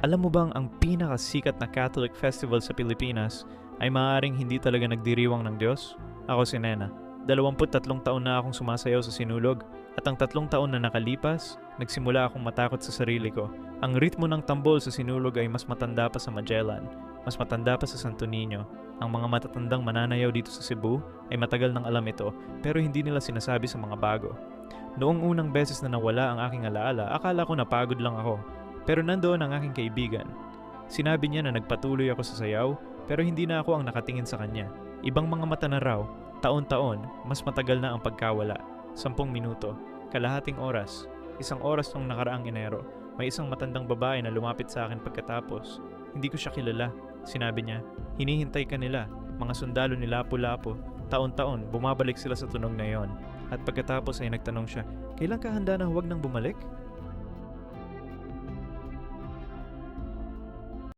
Alam mo bang ang pinakasikat na Catholic festival sa Pilipinas ay maaaring hindi talaga nagdiriwang ng Diyos? Ako si Nena. 23 taon na akong sumasayaw sa sinulog at ang 3 taon na nakalipas, nagsimula akong matakot sa sarili ko. Ang ritmo ng tambol sa sinulog ay mas matanda pa sa Magellan, mas matanda pa sa Santo Niño. Ang mga matatandang mananayaw dito sa Cebu ay matagal nang alam ito pero hindi nila sinasabi sa mga bago. Noong unang beses na nawala ang aking alaala, akala ko napagod lang ako. Pero nandoon ang aking kaibigan. Sinabi niya na nagpatuloy ako sa sayaw pero hindi na ako ang nakatingin sa kanya. Ibang mga mata na raw, taon-taon, mas matagal na ang pagkawala. 10 minuto, kalahating oras, 1 oras nung nakaraang Enero. May isang matandang babae na lumapit sa akin pagkatapos. Hindi ko siya kilala. Sinabi niya, hinihintay ka nila, mga sundalo ni Lapu-Lapu. Taon-taon, bumabalik sila sa tunog na yon. At pagkatapos ay nagtanong siya, kailan ka handa na huwag nang bumalik?